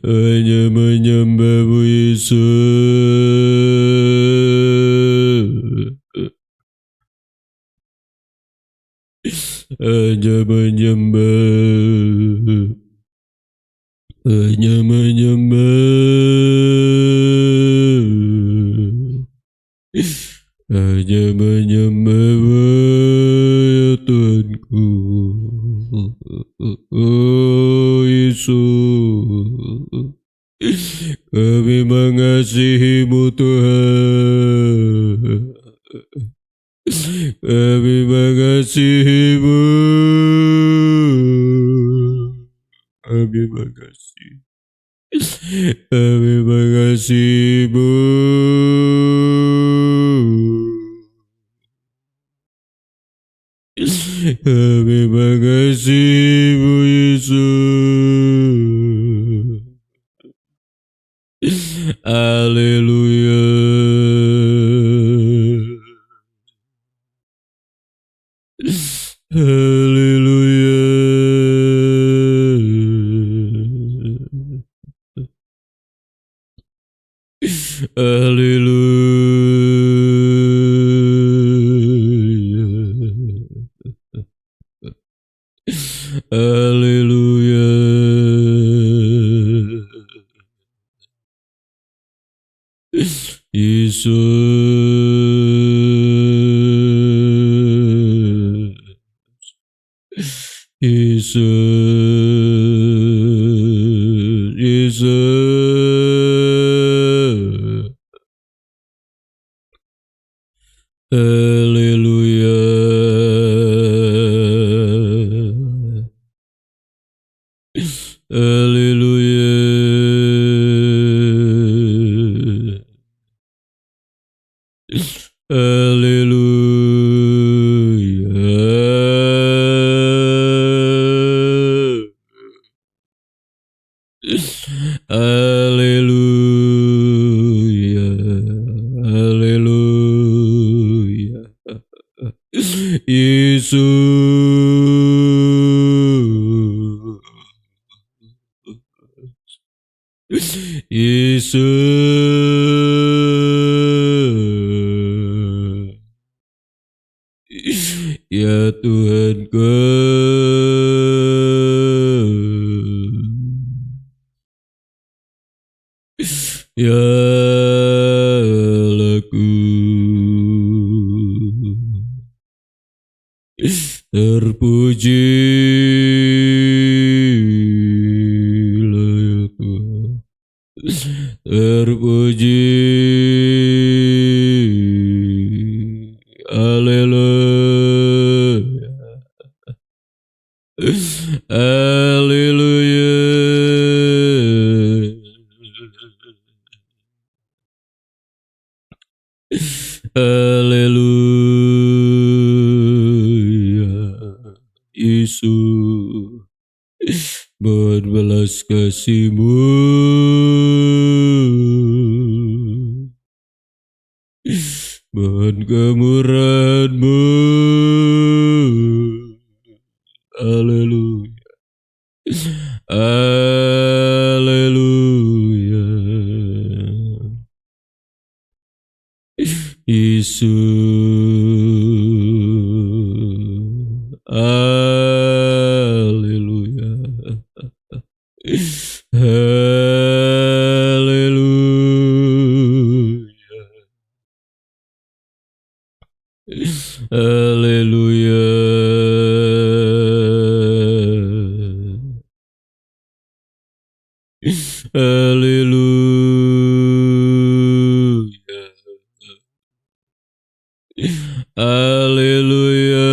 Hanya menyembah-Mu Yesus. Hanya menyembah. Hanya menyembah. Hanya menyembah ya Tuhanku. Oh Yesus, kami mengasihi-Mu Tuhan. Kami mengasihi-Mu. Kami mengasihi. Kami mengasihi-Mu. Kami mengasihi-Mu Yesus. Haleluya. Haleluya. Haleluya. Haleluya. Yesus. Yesus. Yesus. Haleluya. Haleluya. Haleluya. Haleluya. Haleluya. Yesus. Yesus. Ya Tuhanku. Ya Allahku. Terpujilah ya Tuhan. Terpuji. Haleluya. Haleluya. Haleluya. Yesus, berbelas kasih-Mu, mohon kemurahan-Mu. Haleluya. Haleluya. Yesus. Haleluya. Haleluya. Haleluya. Haleluya. Haleluya.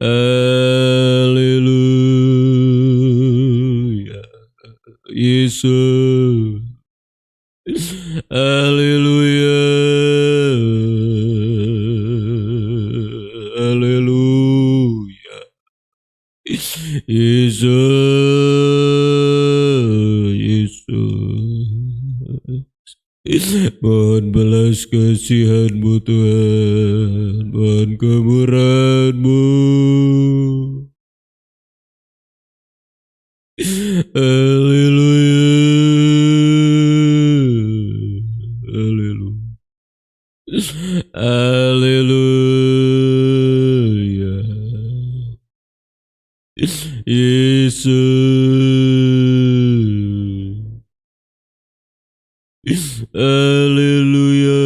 Haleluya. Yesus. Haleluya. Haleluya. Yesus. Yesus. Mohon belas kasihan-Mu Tuhan, mohon kemurahan-Mu. Haleluya. Haleluya. Haleluya. Yesus. Haleluya.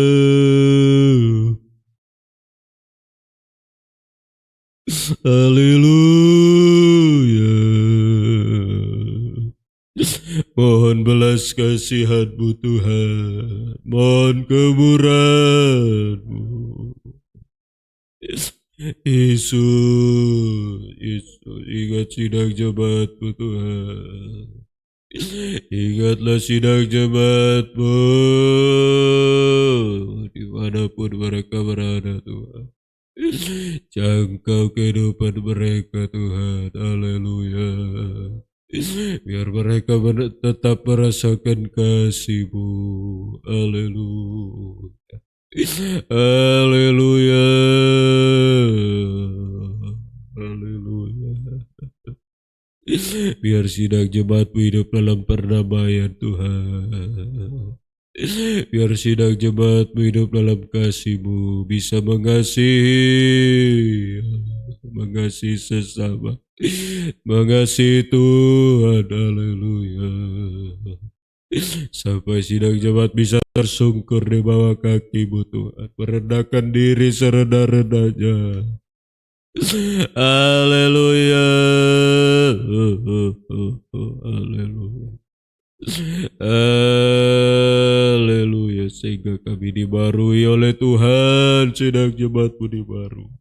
Haleluya. Mohon belas kasihan-Mu Tuhan, mohon kemurahan-Mu. Yesus, Yesus, ingat sidang jemaat-Mu Tuhan. Ingatlah sidang jemaat-Mu dimanapun mereka berada Tuhan. Jangkau kehidupan mereka Tuhan. Haleluya. Biar mereka tetap merasakan kasih-Mu. Haleluya. Haleluya. Haleluya. Biar sidang jemaat-Mu hidup dalam perdamaian Tuhan. Biar sidang jemaat-Mu hidup dalam kasih-Mu, bisa mengasihi sesama, mengasihi Tuhan. Haleluya. Sampai sidang jemaat bisa tersungkur di bawah kaki-Mu Tuhan, merendahkan diri serendah-rendahnya. Haleluya. Haleluya. Haleluya. Sehingga kami dibarui oleh Tuhan, sidang jemaat-Mu dibarui.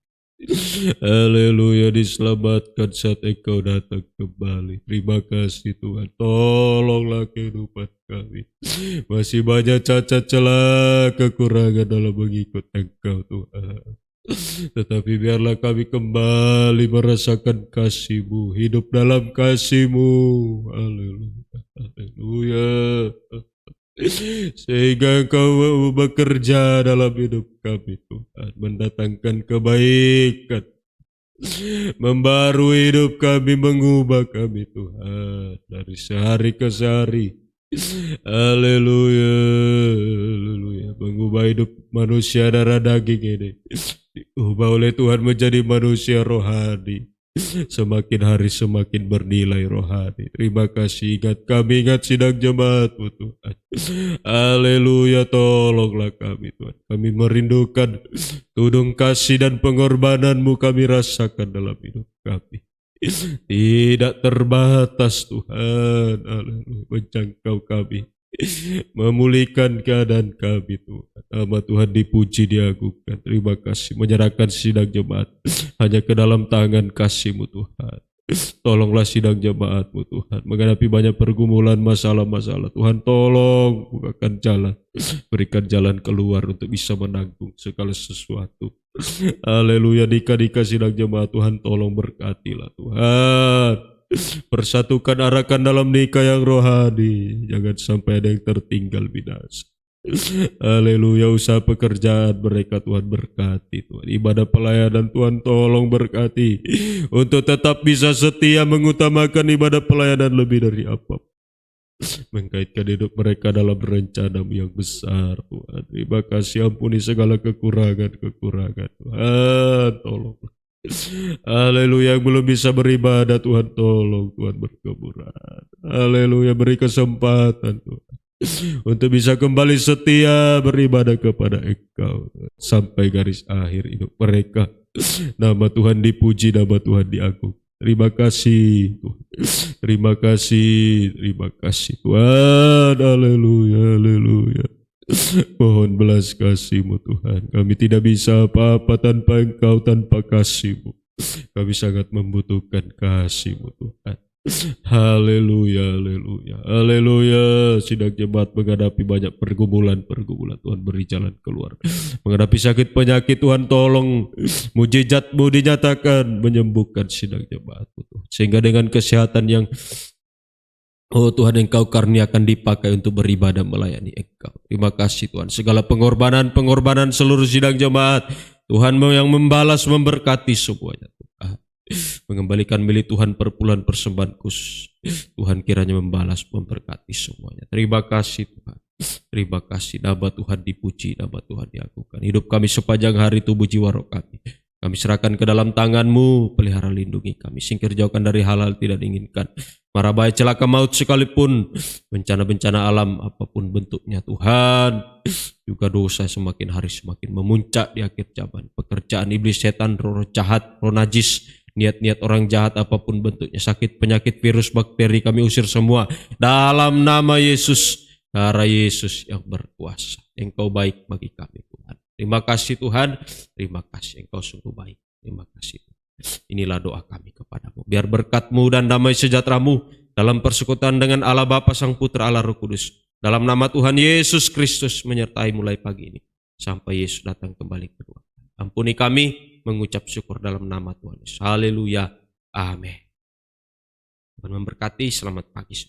Haleluya, diselamatkan saat Engkau datang kembali. Terima kasih Tuhan, tolonglah kehidupan kami. Masih banyak cacat celah kekurangan dalam mengikut Engkau Tuhan. Tetapi biarlah kami kembali merasakan kasih-Mu, hidup dalam kasih-Mu. Haleluya, haleluya. Sehingga Engkau bekerja dalam hidup kami Tuhan, mendatangkan kebaikan, membarui hidup kami, mengubah kami Tuhan dari sehari ke sehari. Haleluya, haleluya. Mengubah hidup manusia darah daging ini, diubah oleh Tuhan menjadi manusia rohani. Semakin hari semakin bernilai rohani. Terima kasih, ingat kami, ingat sidang jemaat-Mu Tuhan. Haleluya, tolonglah kami Tuhan. Kami merindukan tudung kasih dan pengorbanan-Mu, kami rasakan dalam hidup kami. Tidak terbatas Tuhan. Haleluya, menjangkau kami, memulihkan keadaan kami Tuhan. Nama Tuhan dipuji, diagungkan. Terima kasih, menyerahkan sidang jemaat hanya ke dalam tangan kasih-Mu Tuhan. Tolonglah sidang jemaat-Mu Tuhan, menghadapi banyak pergumulan, masalah-masalah. Tuhan tolong bukakan jalan, berikan jalan keluar untuk bisa menanggung segala sesuatu. Haleluya, dika-dika sidang jemaat Tuhan, tolong berkatilah Tuhan. Persatukan, arahkan dalam nikah yang rohani, jangan sampai ada yang tertinggal binasa. Haleluya, usaha pekerjaan mereka Tuhan berkati Tuhan, ibadah pelayanan Tuhan tolong berkati, untuk tetap bisa setia mengutamakan ibadah pelayanan lebih dari apa, mengkaitkan hidup mereka dalam rencana-Mu yang besar Tuhan. Terima kasih, ampuni segala kekurangan-kekurangan Tuhan, tolong. Haleluya, yang belum bisa beribadah Tuhan tolong Tuhan berkemuran. Haleluya, beri kesempatan Tuhan untuk bisa kembali setia beribadah kepada Engkau sampai garis akhir hidup mereka. Nama Tuhan dipuji, nama Tuhan diagung. Terima kasih Tuhan. Terima kasih, terima kasih Tuhan. Haleluya, haleluya. Mohon belas kasih-Mu Tuhan. Kami tidak bisa apa-apa tanpa Engkau, tanpa kasih-Mu. Kami sangat membutuhkan kasih-Mu Tuhan. Haleluya, haleluya, haleluya. Sidang jemaat menghadapi banyak pergumulan Tuhan, beri jalan keluar. Menghadapi sakit penyakit Tuhan tolong mujizat-Mu dinyatakan, menyembuhkan sidang jemaat-Mu Tuhan. Sehingga dengan kesehatan yang Tuhan, Engkau karuniakan dipakai untuk beribadah melayani Engkau. Terima kasih Tuhan. Segala pengorbanan seluruh sidang jemaat Tuhan yang membalas, memberkati semuanya Tuhan. Mengembalikan milik Tuhan perpuluhan persembahan khusus. Tuhan kiranya membalas, memberkati semuanya. Terima kasih Tuhan. Terima kasih, nama Tuhan dipuji, nama Tuhan diagungkan. Hidup kami sepanjang hari, tubuh jiwa roh kami, kami serahkan ke dalam tangan-Mu. Pelihara, lindungi kami, singkir jauhkan dari hal-hal tidak diinginkan, mara bahaya, celaka, maut sekalipun, bencana-bencana alam apapun bentuknya Tuhan. Juga dosa semakin hari semakin memuncak di akhir zaman. Pekerjaan iblis, setan, roh jahat, roh najis, niat-niat orang jahat apapun bentuknya, sakit, penyakit, virus, bakteri, kami usir semua dalam nama Yesus. Darah Yesus yang berkuasa. Engkau baik bagi kami Tuhan. Terima kasih Tuhan. Terima kasih, Engkau sungguh baik. Terima kasih Tuhan. Inilah doa kami kepadamu. Biar berkat-Mu dan damai sejahtera-Mu dalam persekutuan dengan Allah Bapa, Sang Putra, Allah Roh Kudus, dalam nama Tuhan Yesus Kristus menyertai mulai pagi ini sampai Yesus datang kembali kedua. Ampuni kami, mengucap syukur dalam nama Tuhan Yesus. Haleluya. Amin. Tuhan memberkati. Selamat pagi.